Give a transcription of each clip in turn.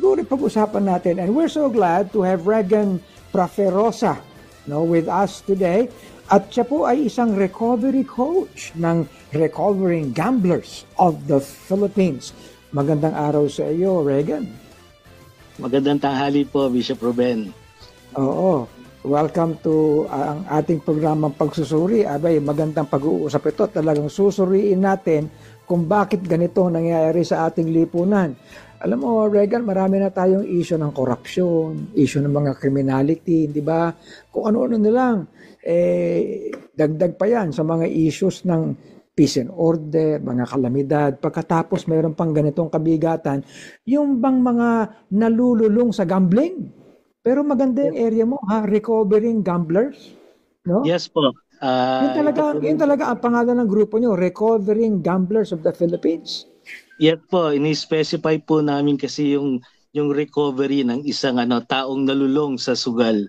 siguro pag-usapan natin, and we're so glad to have Regan Praferosa with us today. At siya po ay isang recovery coach ng Recovering Gamblers of the Philippines. Magandang araw sa iyo, Regan. Magandang tanghali po, Bishop Ruben. Oo. Welcome to ang ating programang pagsusuri. Abay, magandang pag-uusap ito. Talagang susuriin natin kung bakit ganito nangyayari sa ating lipunan. Alam mo, Regan, marami na tayong issue ng korupsyon, issue ng mga criminality, di ba? Kung ano-ano na lang. Dagdag pa yan sa mga issues ng peace and order, mga kalamidad. Pagkatapos mayroon pang ganitong kabigatan, yung bang mga nalululong sa gambling. Pero maganda yung area mo, Recovering Gamblers. No? Yes po. Yun talaga ang pangalan ng grupo nyo, Recovering Gamblers of the Philippines. Yes po, ini-specify po namin kasi yung recovery ng isang taong nalulong sa sugal.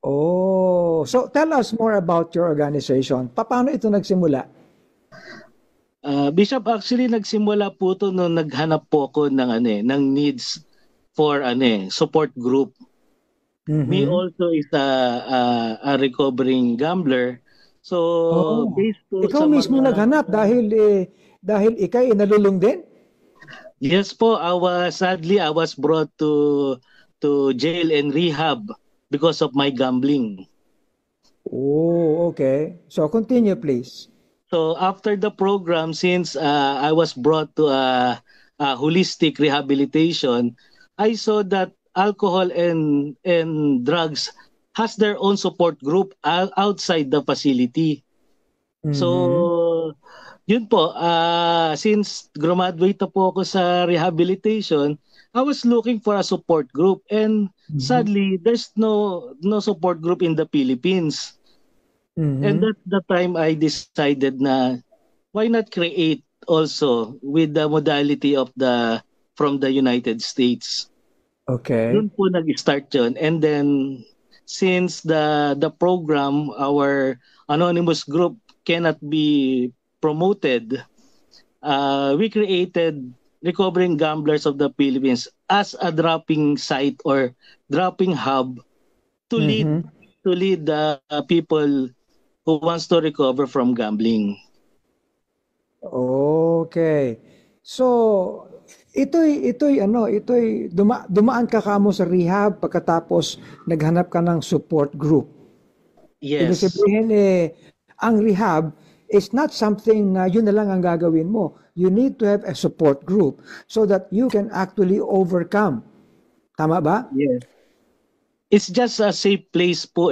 Oh, so tell us more about your organization. Paano ito nagsimula? Bishop, actually nagsimula po ito nung naghanap po ako ng needs for support group. Mm-hmm. Me also is a recovering gambler. So based po ikaw sa mismo naghanap dahil ikay nalulong din? Yes po, I was brought to jail and rehab because of my gambling. Oh, okay. So continue, please. So after the program, since I was brought to a holistic rehabilitation, I saw that alcohol and drugs has their own support group outside the facility. Mm-hmm. So yun po, since graduate na po ako sa rehabilitation, I was looking for a support group, and sadly there's no support group in the Philippines. Mm-hmm. And that's the time I decided na why not create also with the modality of from the United States. Okay. Doon po nag-start yun. And then since the program, our anonymous group cannot be promoted, we created Recovering Gamblers of the Philippines as a dropping site or dropping hub to lead the people who wants to recover from gambling. Okay. So ito'y dumaan ka kamo sa rehab pagkatapos naghanap ka ng support group. Yes. Ibig sabihin ang rehab is not something na yun na lang ang gagawin mo. You need to have a support group so that you can actually overcome. Tama ba? Yes. It's just a safe place po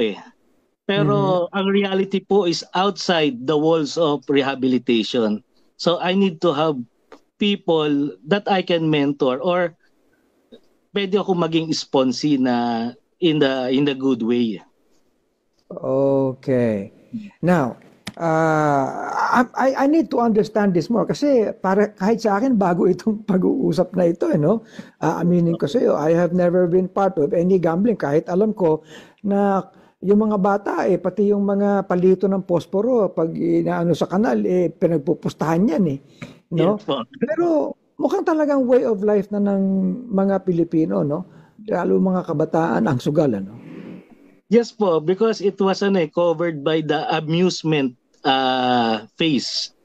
Pero ang reality po is outside the walls of rehabilitation. So I need to have people that I can mentor, or pwede ako maging sponsee na in the good way. Okay. Now, I need to understand this more kasi para kahit sa akin bago itong pag-uusap na ito aminin ko sa iyo, I have never been part of any gambling, kahit alam ko na yung mga bata pati yung mga palito ng posporo pag inaano sa kanal pinagpupustahan yan no? Yes, pero mukhang talagang way of life na ng mga Pilipino, no? Lalo mga kabataan ang sugal, Yes po, because it was covered by the amusement phase.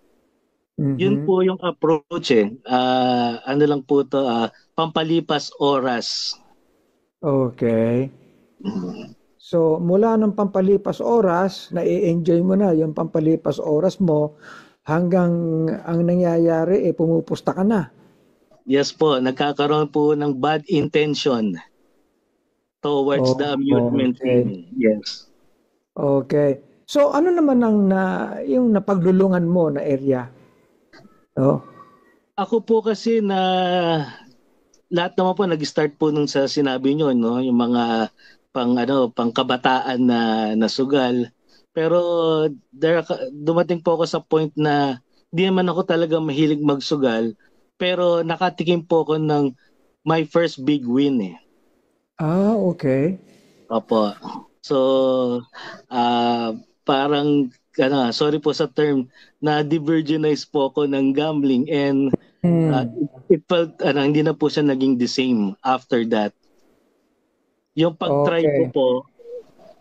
Mm-hmm. Yun po yung approach ano lang po to, pampalipas oras. Okay. So mula ng pampalipas oras, na-enjoy mo na yung pampalipas oras mo hanggang ang nangyayari pumupusta ka na. Yes po, nagkakaroon po ng bad intention towards the amusement thing. Yes. Okay. So ano naman yung napaglulungan mo na area? Ako po kasi na lahat naman po nag-start po nung sa sinabi nyo, no, yung mga pang kabataan na sugal. Pero dumating po ako sa point na di naman ako talaga mahilig magsugal, pero nakatikim po ako ng my first big win Okay. Opo. So, parang sorry po sa term, na divergenize po ako ng gambling, and Mm. It felt hindi na po siya naging the same after that. Yung pag-try ko Okay. po,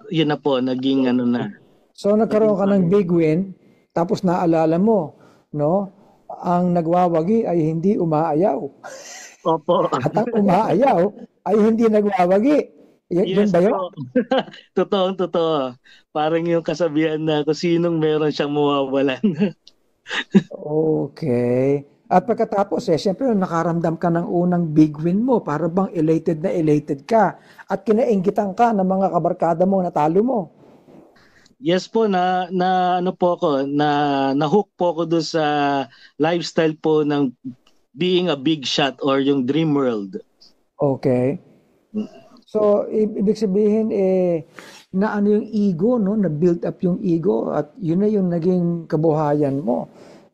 yun na po, naging na. So Naging nagkaroon ka ng big win, tapos naalala mo, no? Ang nagwawagi ay hindi umaayaw. Opo. At ang umaayaw ay hindi nagwawagi. Yun Yes ba yun? po. Totoo. Parang yung kasabihan na kung sinong meron siyang mawawalan. Okay. At pagkatapos siyempre nung nakaramdam ka ng unang big win mo, para bang elated na elated ka at kinainggitan ka ng mga kabarkada mo na talo mo. Yes po, na ano po ako, na-hook po ako doon sa lifestyle po ng being a big shot or yung dream world. Okay. So, ibig sabihin, na ano yung ego, no? Na-build up yung ego at yun na yung naging kabuhayan mo.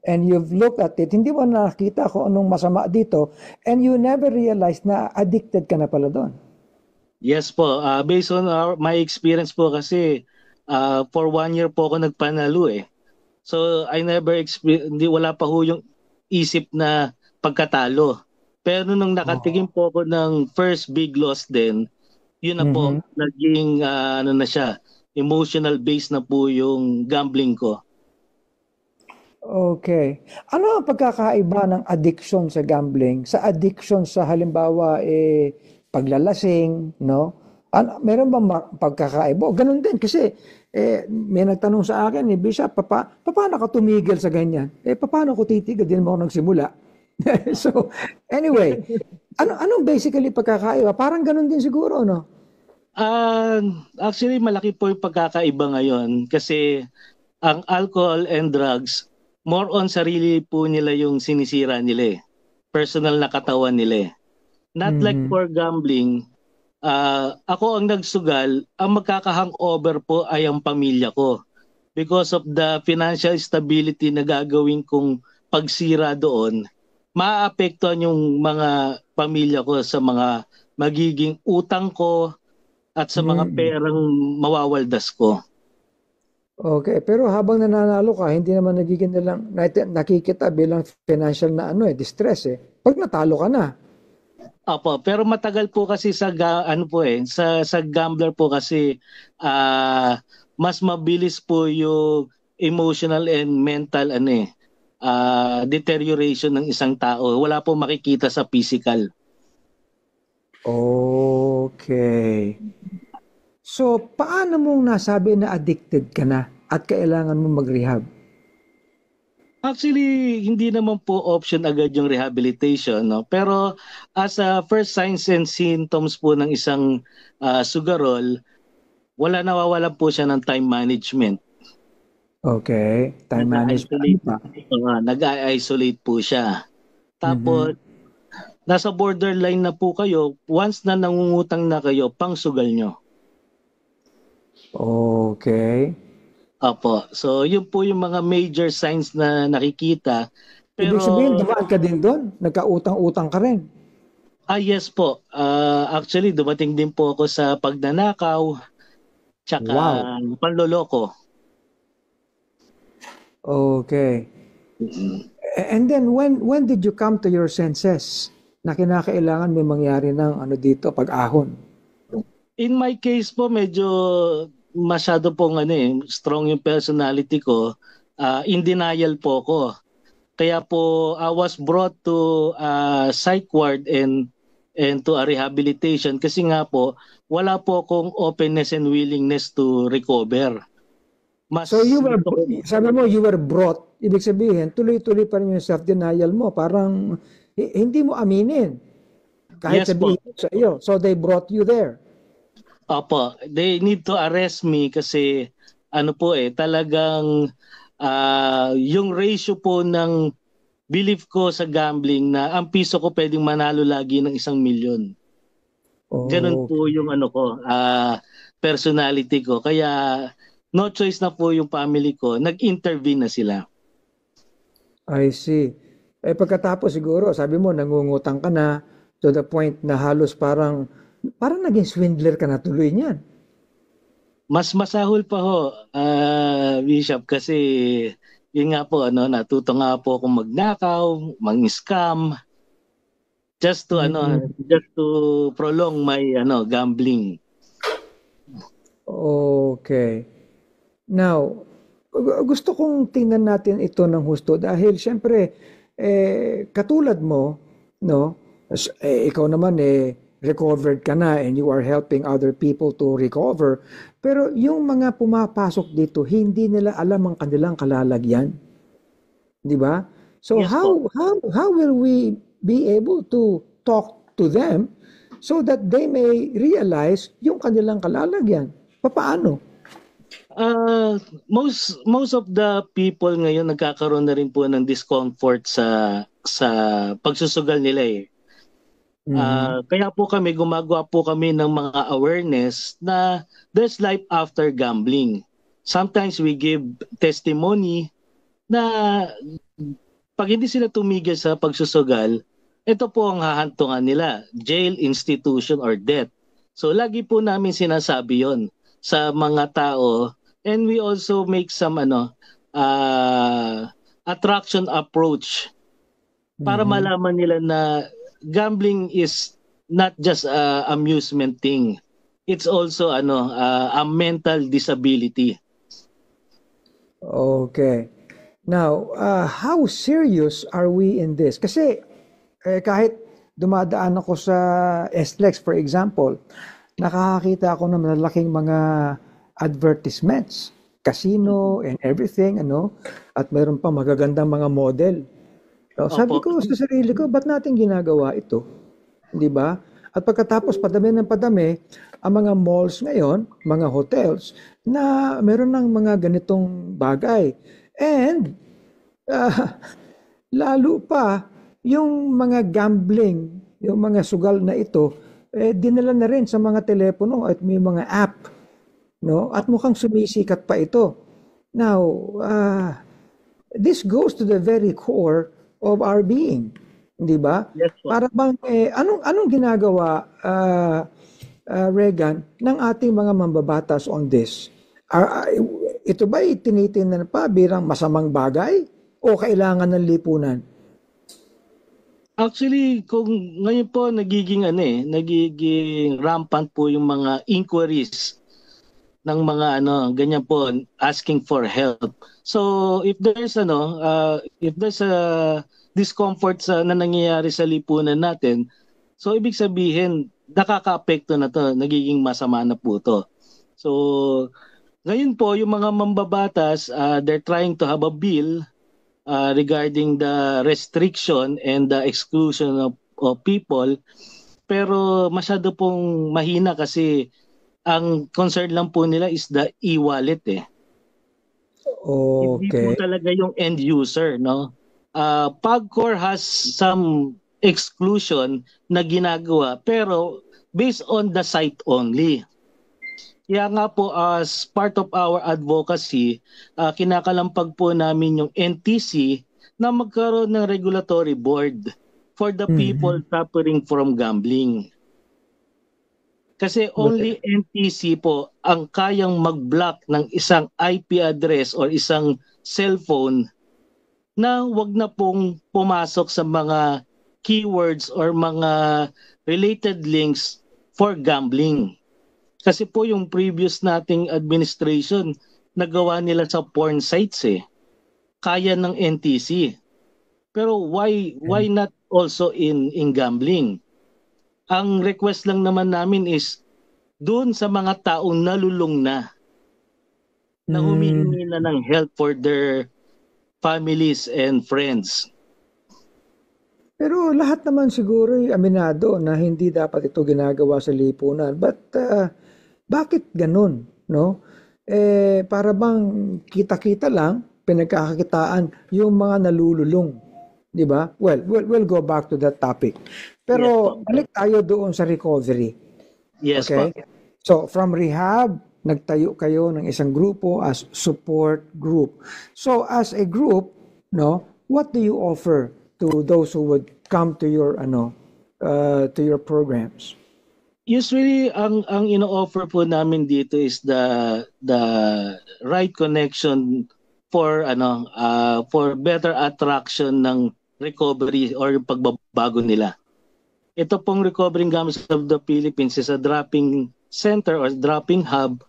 And you've looked at it, hindi mo nakita kung anong masama dito and you never realized na addicted ka na pala doon. Yes po, based on my experience po kasi for 1 year po ako nagpanalo eh. So I never hindi wala pa ho yung isip na pagkatalo. Pero nung nakatikim po ako ng first big loss din, yun na po, naging na siya, emotional base na po yung gambling ko. Okay. Ano ang pagkakaiba ng addiction sa gambling sa addiction sa halimbawa paglalasing, no? Meron bang pagkakaiba? O, ganun din kasi may nagtanong sa akin, Bishop, paano ka tumigil sa ganyan? Paano ko titigil? Din mo ako nagsimula. So, anyway, anong basically pagkakaiba? Parang ganun din siguro, no? Actually, malaki po yung pagkakaiba ngayon kasi ang alcohol and drugs, more on sarili po nila yung sinisira nila eh. Personal na katawan nila eh. Not like for gambling, ako ang nagsugal, ang magkaka-hangover po ay ang pamilya ko. Because of the financial stability na gagawin kong pagsira doon, maaapektuhan yung mga pamilya ko sa mga magiging utang ko at sa mga perang mawawaldas ko. Okay, pero habang nananalo ka, hindi naman nagiging nilang nakikita bilang financial na distress eh. Pag natalo ka na. Opo, pero matagal po kasi sa sa gambler po kasi mas mabilis po yung emotional and mental deterioration ng isang tao. Wala po makikita sa physical. Okay. So, paano mong nasabi na addicted ka na at kailangan mo mag-rehab? Actually, hindi naman po option agad yung rehabilitation, no? Pero as a first signs and symptoms po ng isang sugarol, nawawalan po siya ng time management. Okay, time management pa. Nag-isolate po siya. Tapos, nasa borderline na po kayo, once na nangungutang na kayo, pang sugal nyo. Okay. Opo. So, yun po yung mga major signs na nakikita. Pero, ibig sabihin, dumaan ka din doon? Nagkautang-utang ka rin? Yes po. Actually, dumating din po ako sa pagnanakaw, tsaka panloloko. Okay. And then, when did you come to your senses na kinakailangan may mangyari ng dito, pag-ahon? In my case po, medyo masyado pong strong yung personality ko. In denial po ko. Kaya po I was brought to psych ward and to a rehabilitation kasi nga po wala po akong openness and willingness to recover. So sabi mo you were brought, ibig sabihin tuloy-tuloy pa rin yung self-denial mo, parang hindi mo aminin kahit sabihin sa iyo. So they brought you there. Opo, they need to arrest me kasi talagang yung ratio po ng belief ko sa gambling na ang piso ko pwedeng manalo lagi ng 1 milyon. Ganun po yung personality ko. Kaya no choice na po yung family ko, nag-intervene na sila. I see. Pagkatapos siguro, sabi mo nangungutang ka na to the point na halos parang naging swindler ka na tuloy niyan. Mas masahol pa ho, Bishop, kasi yun nga po, natuto nga po akong magnakaw, mang-scam, just to prolong my gambling. Okay. Now, gusto kong tingnan natin ito ng husto dahil siyempre katulad mo, no? Ikaw naman recovered ka na and you are helping other people to recover. Pero yung mga pumapasok dito, hindi nila alam ang kanilang kalalagyan. 'Di ba? So Yes how will we be able to talk to them so that they may realize yung kanilang kalalagyan? Paano? Most of the people ngayon nagkakaroon na rin po ng discomfort sa pagsusugal nila eh. Kaya po gumagawa po kami ng mga awareness na there's life after gambling. Sometimes we give testimony na pag hindi sila tumigil sa pagsusugal, ito po ang hahantungan nila, jail, institution, or death. So lagi po namin sinasabi yon sa mga tao, and we also make some attraction approach para malaman nila na gambling is not just a amusement thing. It's also a mental disability. Okay. Now, how serious are we in this? Kasi kahit dumadaan ako sa SLEX, for example, nakakakita ako ng malalaking mga advertisements, casino and everything, at mayroon pa magagandang mga model. So, sabi ko sa sarili ko, ba't natin ginagawa ito? Di ba? At pagkatapos padami ng padami, ang mga malls ngayon, mga hotels, na meron ng mga ganitong bagay. And lalo pa, yung mga gambling, yung mga sugal na ito, dinala na rin sa mga telepono at may mga app. No? At mukhang sumisikat pa ito. Now, this goes to the very core of our being, di ba? Yes, para bang anong ginagawa Regan ng ating mga mambabatas on this? Ito ba tinitingnan pa bilang masamang bagay o kailangan ng lipunan? Actually, kung ngayon po nagiging rampant po yung mga inquiries ng mga ganyan po, asking for help. So if there's a discomfort na nangyayari sa lipunan natin, so ibig sabihin nakakaapekto na to, nagiging masama na po to. So ngayon po yung mga mambabatas, they're trying to have a bill regarding the restriction and the exclusion of people, pero masyado pong mahina kasi ang concern lang po nila is the e-wallet eh. Okay. Hindi po talaga yung end user, no? PAGCOR has some exclusion na ginagawa pero based on the site only. Kaya nga po as part of our advocacy, kinakalampag po namin yung NTC na magkaroon ng regulatory board for the people suffering from gambling. Kasi only NTC po ang kayang mag-block ng isang IP address or isang cellphone na wag na pong pumasok sa mga keywords or mga related links for gambling. Kasi po yung previous nating administration, nagawa nila sa porn sites eh. Kaya ng NTC. Pero why not also in gambling? Ang request lang naman namin is doon sa mga taong nalulung na humihingi na ng help for their families and friends. Pero lahat naman siguro ay aminado na hindi dapat ito ginagawa sa lipunan. But bakit ganun, no? Para bang kita-kita lang, pinagkakakitaan yung mga nalululong, di ba? Well, we'll go back to that topic. Pero balik tayo doon sa recovery. Yes, okay? So from rehab, nagtayo kayo ng isang grupo as support group. So as a group, no, what do you offer to those who would come to your programs? Usually ang ino-offer po namin dito is the right connection for better attraction ng recovery or yung pagbabago nila. Ito pong Recovering Gamblers of the Philippines is a dropping center or dropping hub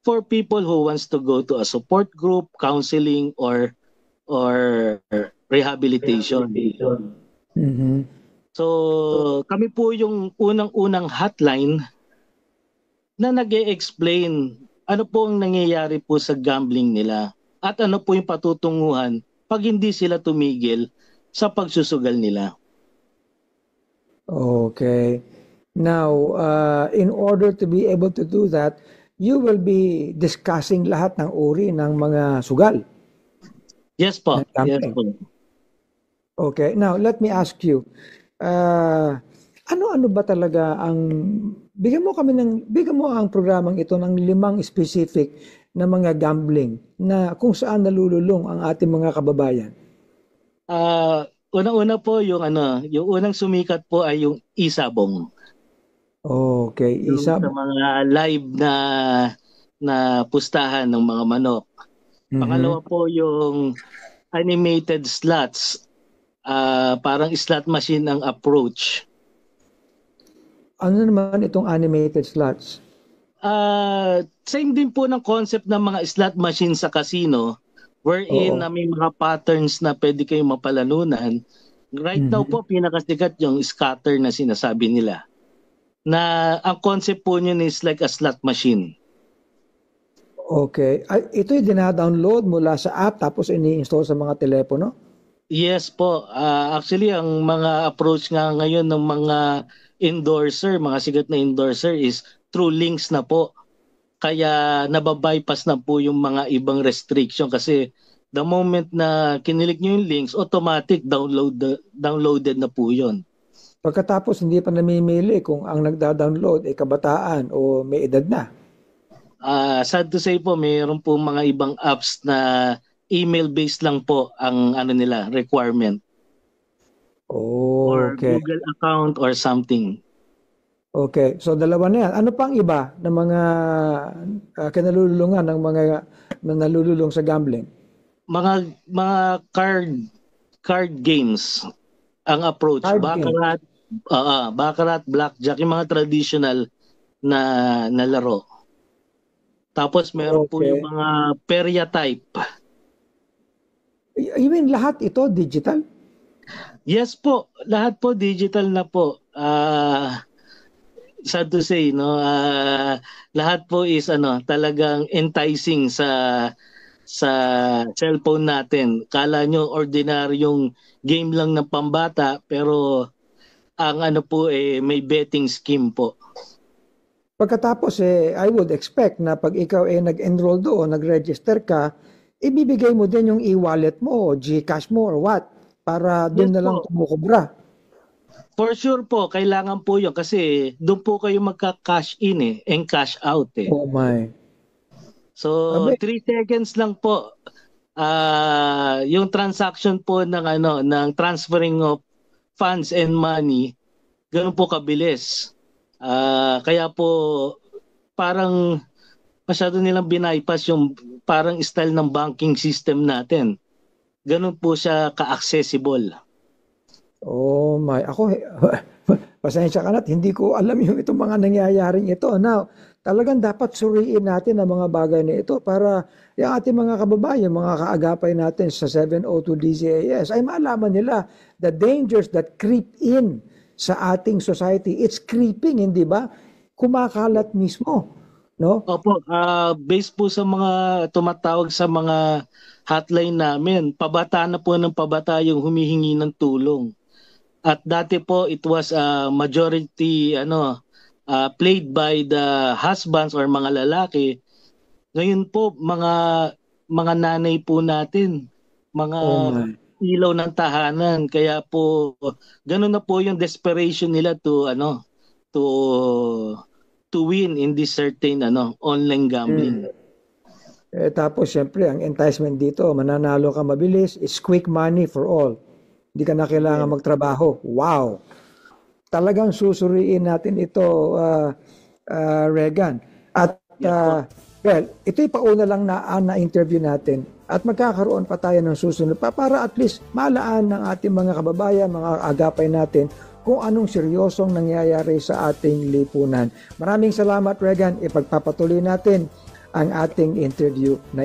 for people who wants to go to a support group, counseling, or rehabilitation. Mhm. So, kami po yung unang-unang hotline na nag-e-explain ano po ang nangyayari po sa gambling nila at ano po yung patutunguhan pag hindi sila tumigil sa pagsusugal nila. Okay. Now, in order to be able to do that, you will be discussing lahat ng uri ng mga sugal. Yes po. Ng gambling. Yes po. Okay. Now, let me ask you, ano-ano ba talaga ang bigyan mo ang programang ito ng 5 specific na mga gambling na kung saan nalululong ang ating mga kababayan. Una-una po yung unang sumikat po ay yung isabong. Okay, Yung sa mga live na pustahan ng mga manok. Pangalawa po yung animated slots. Parang slot machine ang approach. Ano naman itong animated slots? Same din po ng concept ng mga slot machine sa casino wherein na may mga patterns na pwede kayong mapalanunan. Right now po, pinakasikat yung scatter na sinasabi nila. Na ang concept po niyan is like a slot machine. Okay. Ito'y dina-download mula sa app tapos ini-install sa mga telepono? Yes po. Actually, ang mga approach nga ngayon ng mga endorser, mga sigat na endorser is through links na po. Kaya nababypass na po yung mga ibang restriction kasi the moment na kinilik nyo yung links, automatic downloaded na po yun. Pagkatapos hindi pa namimili kung ang nagda-download ay kabataan o may edad na. Sad to say po, mayroon po mga ibang apps na email-based lang po ang requirement. Or okay. Google account or something. Okay, so dalawa na yan. Ano pang iba ng mga kinalululungan ng mga nalululong sa gambling? Mga card games ang approach. Baccarat, blackjack, yung mga traditional na laro. Tapos meron po yung mga perya type. You mean lahat ito digital? Yes po, lahat po digital na po. Sad to say, no, lahat po is talagang enticing sa cellphone natin. Kala nyo ordinaryong game lang ng pambata pero ang po may betting scheme po. Pagkatapos I would expect na pag ikaw nag-enroll doon, nag-register ka, ibibigay mo din yung e-wallet mo, GCash mo or what para doon na lang kumukubra. For sure po, kailangan po yun kasi doon po kayo magka-cash in and cash out . Oh my. So 3 seconds lang po yung transaction po ng transferring of funds and money, ganun po kabilis. Kaya po parang masyado nilang binypass yung parang style ng banking system natin. Ganun po siya ka-accessible. Oh my, ako pasensya ka na, hindi ko alam yung itong mga nangyayaring ito. Now, talagang dapat suriin natin ang mga bagay na ito para yung ating mga kababayan, mga kaagapay natin sa 702 DZAS ay maalaman nila the dangers that creep in sa ating society. It's creeping, hindi ba? Kumakalat mismo, no? Opo, based po sa mga tumatawag sa mga hotline namin, pabata na po ng pabata yung humihingi ng tulong. At dati po it was majority played by the husbands or mga lalaki. Ngayon po mga nanay po natin, mga ilaw ng tahanan. Kaya po ganoon na po yung desperation nila to win in this certain online gambling. Tapos syempre ang enticement dito, mananalo ka mabilis, is quick money for all. Hindi ka na kailangan magtrabaho. Wow! Talagang susuriin natin ito, Regan. At Well, ito'y pauna lang na interview natin at magkakaroon pa tayo ng susunod pa para at least malaan ng ating mga kababayan, mga agapay natin kung anong seryosong nangyayari sa ating lipunan. Maraming salamat, Regan. Ipagpapatuloy natin ang ating interview na